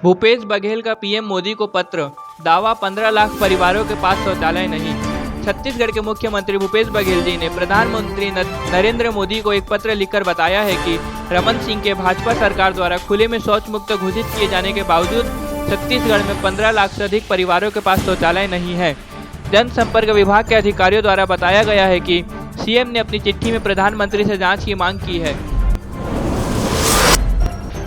भूपेश बघेल का पीएम मोदी को पत्र, दावा 15 लाख परिवारों के पास शौचालय नहीं। छत्तीसगढ़ के मुख्यमंत्री भूपेश बघेल जी ने प्रधानमंत्री नरेंद्र मोदी को एक पत्र लिखकर बताया है कि रमन सिंह के भाजपा सरकार द्वारा खुले में शौच मुक्त घोषित किए जाने के बावजूद छत्तीसगढ़ में 15 लाख से अधिक परिवारों के पास शौचालय नहीं है। जनसंपर्क विभाग के अधिकारियों द्वारा बताया गया है कि सीएम ने अपनी चिट्ठी में प्रधानमंत्री से जांच की मांग की है।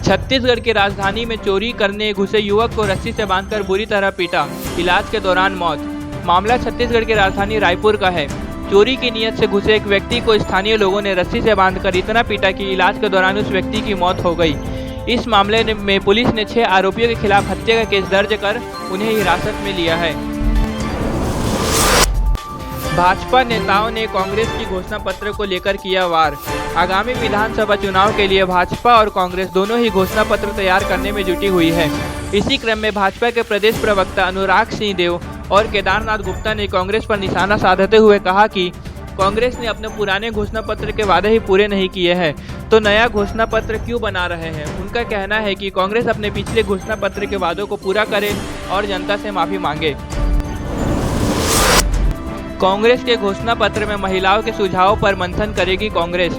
छत्तीसगढ़ की राजधानी में चोरी करने घुसे युवक को रस्सी से बांधकर बुरी तरह पीटा, इलाज के दौरान मौत। मामला छत्तीसगढ़ की राजधानी रायपुर का है। चोरी की नीयत से घुसे एक व्यक्ति को स्थानीय लोगों ने रस्सी से बांधकर इतना पीटा कि इलाज के दौरान उस व्यक्ति की मौत हो गई। इस मामले में पुलिस ने 6 आरोपियों के खिलाफ हत्या का केस दर्ज कर उन्हें हिरासत में लिया है। भाजपा नेताओं ने कांग्रेस की घोषणा पत्र को लेकर किया वार। आगामी विधानसभा चुनाव के लिए भाजपा और कांग्रेस दोनों ही घोषणा पत्र तैयार करने में जुटी हुई है। इसी क्रम में भाजपा के प्रदेश प्रवक्ता अनुराग सिंह देव और केदारनाथ गुप्ता ने कांग्रेस पर निशाना साधते हुए कहा कि कांग्रेस ने अपने पुराने घोषणा पत्र के वादे ही पूरे नहीं किए हैं, तो नया घोषणा पत्र क्यों बना रहे हैं। उनका कहना है कि कांग्रेस अपने पिछले घोषणा पत्र के वादों को पूरा करे और जनता से माफी मांगे। कांग्रेस के घोषणा पत्र में महिलाओं के सुझावों पर मंथन करेगी कांग्रेस।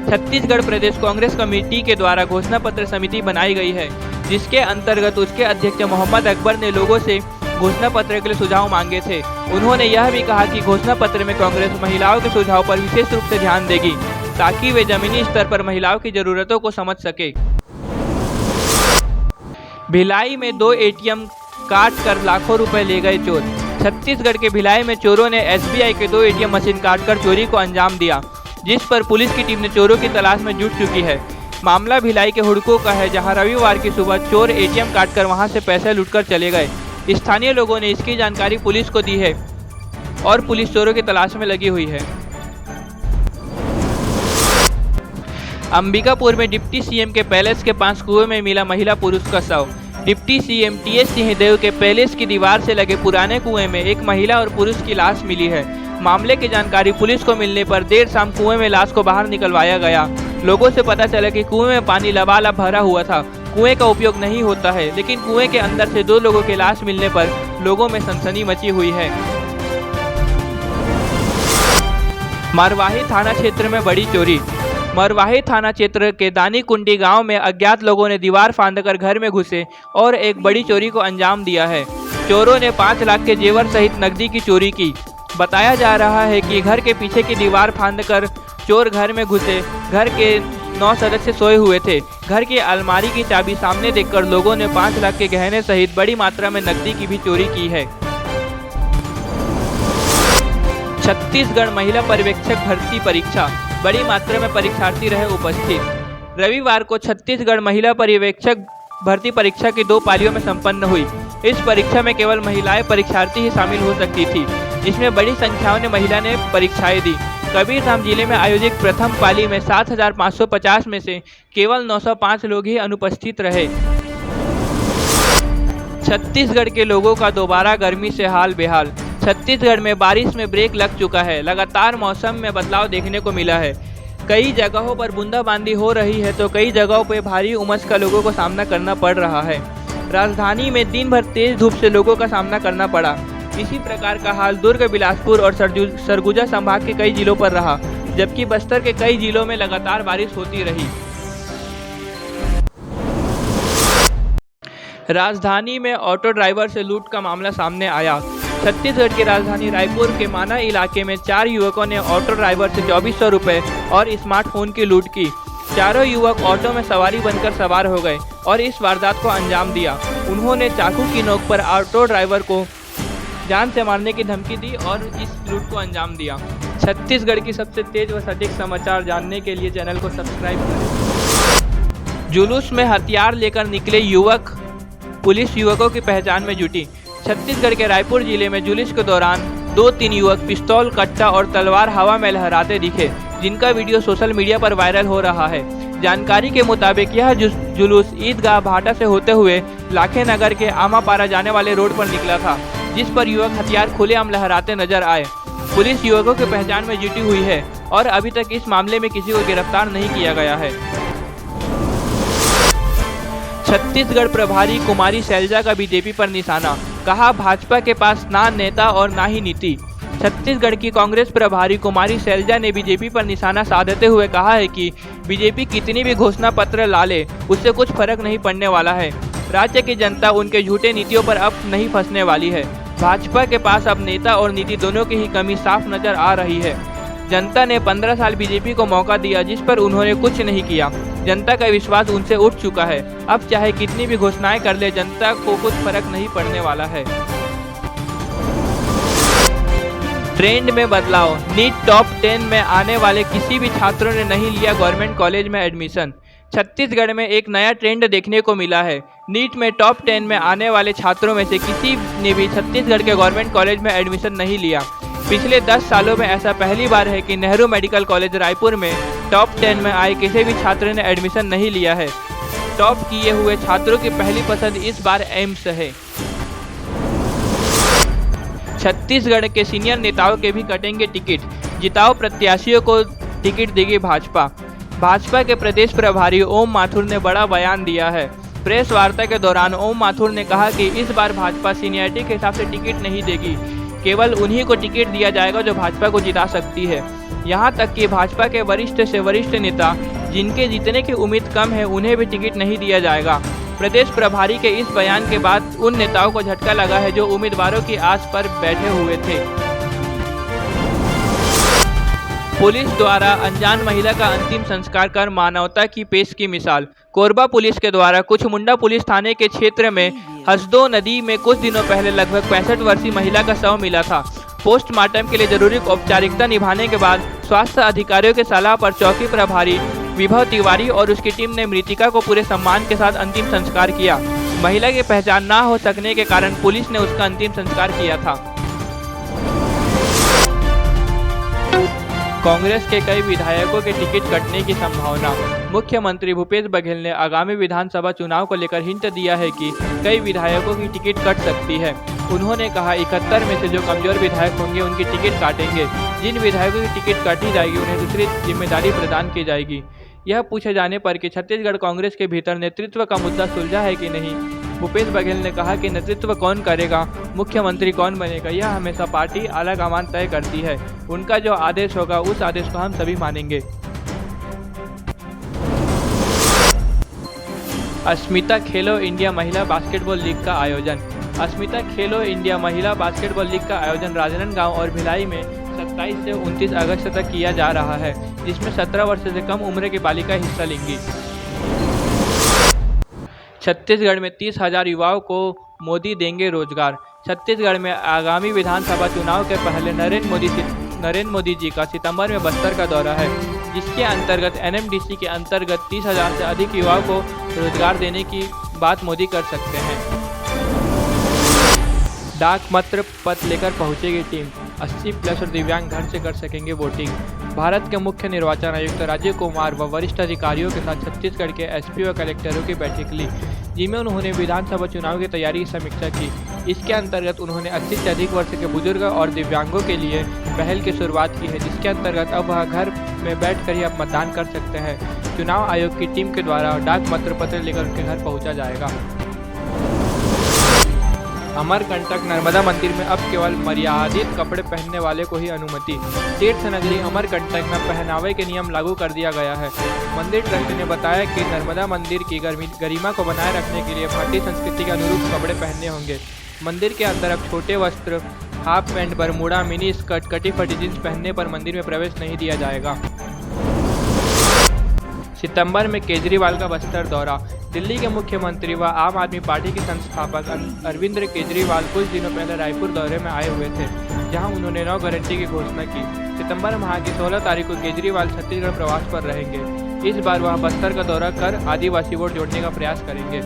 छत्तीसगढ़ प्रदेश कांग्रेस कमेटी के द्वारा घोषणा पत्र समिति बनाई गई है, जिसके अंतर्गत उसके अध्यक्ष मोहम्मद अकबर ने लोगों से घोषणा पत्र के लिए सुझाव मांगे थे। उन्होंने यह भी कहा कि घोषणा पत्र में कांग्रेस महिलाओं के सुझाव पर विशेष रूप से ध्यान देगी, ताकि वे जमीनी स्तर पर महिलाओं की जरूरतों को समझ सके। भिलाई में 2 एटीएम काट कर लाखों रुपए ले गए चोर। छत्तीसगढ़ के भिलाई में चोरों ने एसबीआई के 2 एटीएम मशीन काटकर चोरी को अंजाम दिया, जिस पर पुलिस की टीम ने चोरों की तलाश में जुट चुकी है। मामला भिलाई के हुड़को का है, जहां रविवार की सुबह चोर एटीएम काटकर वहां से पैसे लूटकर चले गए। स्थानीय लोगों ने इसकी जानकारी पुलिस को दी है और पुलिस चोरों की तलाश में लगी हुई है। अंबिकापुर में डिप्टी सीएम के पैलेस के पास कुएं में मिला महिला पुरुष का शव। डिप्टी सीएम टीएस सिंहदेव के पैलेस की दीवार से लगे पुराने कुएं में एक महिला और पुरुष की लाश मिली है। मामले की जानकारी पुलिस को मिलने पर देर शाम कुएं में लाश को बाहर निकलवाया गया। लोगों से पता चला कि कुएं में पानी लबालब भरा हुआ था। कुएं का उपयोग नहीं होता है, लेकिन कुएं के अंदर से 2 लोगों की लाश मिलने पर लोगों में सनसनी मची हुई है। मरवाही थाना क्षेत्र में बड़ी चोरी। मरवाही थाना क्षेत्र के दानी कुंडी गांव में अज्ञात लोगों ने दीवार फांदकर घर में घुसे और एक बड़ी चोरी को अंजाम दिया है। चोरों ने 5 लाख के जेवर सहित नकदी की चोरी की। बताया जा रहा है कि घर के पीछे की दीवार फांदकर चोर घर में घुसे। घर के 9 सदस्य सोए हुए थे। घर की अलमारी की चाबी सामने देखकर लोगों ने 5 लाख के गहने सहित बड़ी मात्रा में नकदी की भी चोरी की है। छत्तीसगढ़ महिला पर्यवेक्षक भर्ती परीक्षा, बड़ी मात्रा में परीक्षार्थी रहे उपस्थित। रविवार को छत्तीसगढ़ महिला पर्यवेक्षक भर्ती परीक्षा की 2 पालियों में संपन्न हुई। इस परीक्षा में केवल महिलाएं परीक्षार्थी ही शामिल हो सकती थी। इसमें बड़ी संख्याओं ने महिला ने परीक्षाएं दी। कबीरधाम जिले में आयोजित प्रथम पाली में 7,550 में से केवल 905 लोग ही अनुपस्थित रहे। छत्तीसगढ़ के लोगों का दोबारा गर्मी से हाल बेहाल। छत्तीसगढ़ में बारिश में ब्रेक लग चुका है। लगातार मौसम में बदलाव देखने को मिला है। कई जगहों पर बूंदाबांदी हो रही है, तो कई जगहों पर भारी उमस का लोगों को सामना करना पड़ रहा है। राजधानी में दिन भर तेज धूप से लोगों का सामना करना पड़ा। इसी प्रकार का हाल दुर्ग, बिलासपुर और सरगुजा संभाग के कई जिलों पर रहा, जबकि बस्तर के कई जिलों में लगातार बारिश होती रही। राजधानी में ऑटो ड्राइवर से लूट का मामला सामने आया। छत्तीसगढ़ की राजधानी रायपुर के माना इलाके में 4 युवकों ने ऑटो ड्राइवर से 2400 रुपये और स्मार्टफोन की लूट की। चारों युवक ऑटो में सवारी बनकर सवार हो गए और इस वारदात को अंजाम दिया। उन्होंने चाकू की नोक पर ऑटो ड्राइवर को जान से मारने की धमकी दी और इस लूट को अंजाम दिया। छत्तीसगढ़ की सबसे तेज व सटीक समाचार जानने के लिए चैनल को सब्सक्राइब करें। जुलूस में हथियार लेकर निकले युवक, पुलिस युवकों की पहचान में जुटी। छत्तीसगढ़ के रायपुर जिले में जुलूस के दौरान 2-3 युवक पिस्तौल, कट्टा और तलवार हवा में लहराते दिखे, जिनका वीडियो सोशल मीडिया पर वायरल हो रहा है। जानकारी के मुताबिक यह जुलूस ईदगाह भाटा से होते हुए लाखे नगर के आमापारा जाने वाले रोड पर निकला था, जिस पर युवक हथियार खुलेआम लहराते नजर आए। पुलिस युवकों की पहचान में जुटी हुई है और अभी तक इस मामले में किसी को गिरफ्तार नहीं किया गया है। छत्तीसगढ़ प्रभारी कुमारी शैलजा का बीजेपी पर निशाना, कहा भाजपा के पास ना नेता और ना ही नीति। छत्तीसगढ़ की कांग्रेस प्रभारी कुमारी शैलजा ने बीजेपी पर निशाना साधते हुए कहा है कि बीजेपी कितनी भी घोषणा पत्र ला ले, उससे कुछ फर्क नहीं पड़ने वाला है। राज्य की जनता उनके झूठे नीतियों पर अब नहीं फंसने वाली है। भाजपा के पास अब नेता और नीति दोनों की ही कमी साफ नजर आ रही है। जनता ने 15 साल बीजेपी को मौका दिया, जिस पर उन्होंने कुछ नहीं किया। जनता का विश्वास उनसे उठ चुका है। अब चाहे कितनी भी घोषणाएं कर ले, जनता को कुछ फर्क नहीं पड़ने वाला है। ट्रेंड में बदलाव, नीट टॉप 10 में आने वाले किसी भी छात्रों ने नहीं लिया गवर्नमेंट कॉलेज में एडमिशन। छत्तीसगढ़ में एक नया ट्रेंड देखने को मिला है। नीट में टॉप 10 में आने वाले छात्रों में से किसी ने भी छत्तीसगढ़ के गवर्नमेंट कॉलेज में एडमिशन नहीं लिया। पिछले 10 सालों में ऐसा पहली बार है कि नेहरू मेडिकल कॉलेज रायपुर में टॉप 10 में आए किसी भी छात्र ने एडमिशन नहीं लिया है। टॉप किए हुए छात्रों की पहली पसंद इस बार एम्स है। छत्तीसगढ़ के सीनियर नेताओं के भी कटेंगे टिकट, जिताओ प्रत्याशियों को टिकट देगी भाजपा। भाजपा के प्रदेश प्रभारी ओम माथुर ने बड़ा बयान दिया है। प्रेस वार्ता के दौरान ओम माथुर ने कहा कि इस बार भाजपा सीनियरिटी के हिसाब से टिकट नहीं देगी, केवल उन्हीं को टिकट दिया जाएगा जो भाजपा को जिता सकती है। यहां तक कि भाजपा के वरिष्ठ से वरिष्ठ नेता जिनके जीतने की उम्मीद कम है, उन्हें भी टिकट नहीं दिया जाएगा। प्रदेश प्रभारी के इस बयान के बाद उन नेताओं को झटका लगा है जो उम्मीदवारों की आस पर बैठे हुए थे। पुलिस द्वारा अनजान महिला का अंतिम संस्कार कर मानवता की पेश की मिसाल। कोरबा पुलिस के द्वारा कुछ मुंडा पुलिस थाने के क्षेत्र में हसदो नदी में कुछ दिनों पहले लगभग 65 वर्षीय महिला का शव मिला था। पोस्टमार्टम के लिए जरूरी औपचारिकता निभाने के बाद स्वास्थ्य अधिकारियों के सलाह पर चौकी प्रभारी विभव तिवारी और उसकी टीम ने मृतिका को पूरे सम्मान के साथ अंतिम संस्कार किया। महिला की पहचान ना हो सकने के कारण पुलिस ने उसका अंतिम संस्कार किया था। कांग्रेस के कई विधायकों के टिकट कटने की संभावना। मुख्यमंत्री भूपेश बघेल ने आगामी विधानसभा चुनाव को लेकर हिंट दिया है कि कई विधायकों की टिकट कट सकती है। उन्होंने कहा 71 में से जो कमजोर विधायक होंगे उनकी टिकट काटेंगे। जिन विधायकों की टिकट काटी जाएगी उन्हें दूसरी जिम्मेदारी प्रदान की जाएगी। यह पूछे जाने पर कि छत्तीसगढ़ कांग्रेस के भीतर नेतृत्व का मुद्दा सुलझा है कि नहीं, भूपेश बघेल ने कहा कि नेतृत्व कौन करेगा, मुख्यमंत्री कौन बनेगा, यह हमेशा पार्टी आलाकमान तय करती है। उनका जो आदेश होगा उस आदेश को हम सभी मानेंगे। अस्मिता खेलो इंडिया महिला बास्केटबॉल लीग का आयोजन। अस्मिता खेलो इंडिया महिला बास्केटबॉल लीग का आयोजन राजनांदगांव और भिलाई में 27 से 29 अगस्त तक किया जा रहा है, जिसमें 17 वर्ष से कम उम्र की बालिका हिस्सा लेंगी। छत्तीसगढ़ में 30,000 युवाओं को मोदी देंगे रोजगार। छत्तीसगढ़ में आगामी विधानसभा चुनाव के पहले नरेंद्र मोदी जी का सितंबर में बस्तर का दौरा है, जिसके अंतर्गत एनएमडीसी के अंतर्गत 30,000 से अधिक युवाओं को रोजगार देने की बात मोदी कर सकते हैं। डाक मत पत्र लेकर पहुंचेगी टीम। 80+ और दिव्यांग घर से कर सकेंगे वोटिंग। भारत के मुख्य निर्वाचन आयुक्त राजीव कुमार व वरिष्ठ अधिकारियों के साथ छत्तीसगढ़ के एसपी व कलेक्टरों की बैठक ली, जिसमें उन्होंने विधानसभा चुनाव की तैयारी की समीक्षा की। इसके अंतर्गत उन्होंने 80 से अधिक वर्ष के बुजुर्ग और दिव्यांगों के लिए पहल की शुरुआत की है, जिसके अंतर्गत अब वह घर में बैठकर ही अब मतदान कर सकते हैं। चुनाव आयोग की टीम के द्वारा डाक मत पत्र लेकर उनके घर पहुँचा जाएगा। अमरकंटक नर्मदा मंदिर में अब केवल मर्यादित कपड़े पहनने वाले को ही अनुमति। तीर्थ नगरी अमरकंटक में पहनावे के नियम लागू कर दिया गया है। मंदिर ट्रस्ट ने बताया कि नर्मदा मंदिर की गरिमा को बनाए रखने के लिए भारतीय संस्कृति के अनुरूप कपड़े पहनने होंगे। मंदिर के अंदर अब छोटे वस्त्र, half pant, Bermuda, mini skirt, कटी फटी जींस पहनने पर मंदिर में प्रवेश नहीं दिया जाएगा। सितंबर में केजरीवाल का बस्तर दौरा। दिल्ली के मुख्यमंत्री व आम आदमी पार्टी के संस्थापक अरविंद केजरीवाल कुछ दिनों पहले रायपुर दौरे में आए हुए थे, जहां उन्होंने 9 गारंटी की घोषणा की। सितंबर माह की 16 तारीख को केजरीवाल छत्तीसगढ़ प्रवास पर रहेंगे। इस बार वह बस्तर का दौरा कर आदिवासी वोट जोड़ने का प्रयास करेंगे।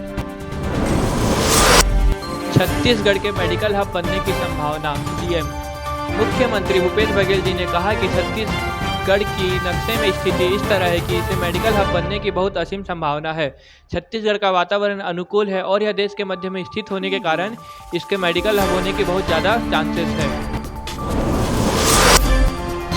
छत्तीसगढ़ के मेडिकल हब बनने की संभावना। सीएम मुख्यमंत्री भूपेश बघेल जी ने कहा कि छत्तीसगढ़ की नक्शे में स्थिति इस तरह है कि इसे मेडिकल हब बनने की बहुत असीम संभावना है। छत्तीसगढ़ का वातावरण अनुकूल है और यह देश के मध्य में स्थित होने के कारण इसके मेडिकल हब होने की बहुत ज़्यादा चांसेस है।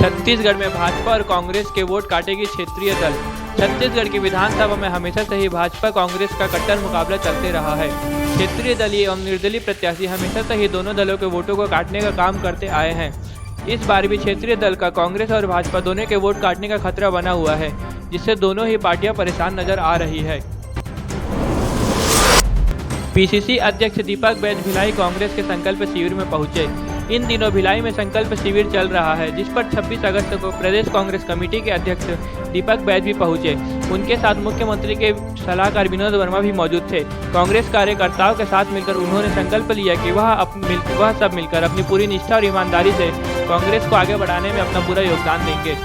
छत्तीसगढ़ में भाजपा और कांग्रेस के वोट काटेगी क्षेत्रीय दल। छत्तीसगढ़ की विधानसभा में हमेशा से ही भाजपा कांग्रेस का कट्टर मुकाबला चलते रहा है। क्षेत्रीय दलीय एवं निर्दलीय प्रत्याशी हमेशा से ही दोनों दलों के वोटों को काटने का काम करते आए हैं। इस बार भी क्षेत्रीय दल का कांग्रेस और भाजपा दोनों के वोट काटने का खतरा बना हुआ है, जिससे दोनों ही पार्टियां परेशान नजर आ रही है। पीसीसी अध्यक्ष दीपक बैज भिलाई कांग्रेस के संकल्प शिविर में पहुंचे। इन दिनों भिलाई में संकल्प शिविर चल रहा है, जिस पर 26 अगस्त को प्रदेश कांग्रेस कमेटी के अध्यक्ष दीपक बैज भी पहुंचे। उनके साथ मुख्यमंत्री के सलाहकार विनोद वर्मा भी मौजूद थे। कांग्रेस कार्यकर्ताओं के साथ मिलकर उन्होंने संकल्प लिया कि वह सब मिलकर अपनी पूरी निष्ठा और ईमानदारी से कांग्रेस को आगे बढ़ाने में अपना पूरा योगदान देंगे।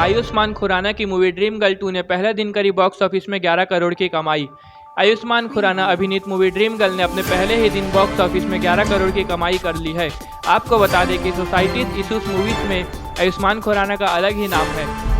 आयुष्मान खुराना की मूवी ड्रीम गर्ल 2 ने पहले दिन करी बॉक्स ऑफिस में 11 करोड़ की कमाई। आयुष्मान खुराना अभिनीत मूवी ड्रीम गर्ल ने अपने पहले ही दिन बॉक्स ऑफिस में 11 करोड़ की कमाई कर ली है। आपको बता दें कि सोसाइटीज इश्यूज मूवीज में आयुष्मान खुराना का अलग ही नाम है।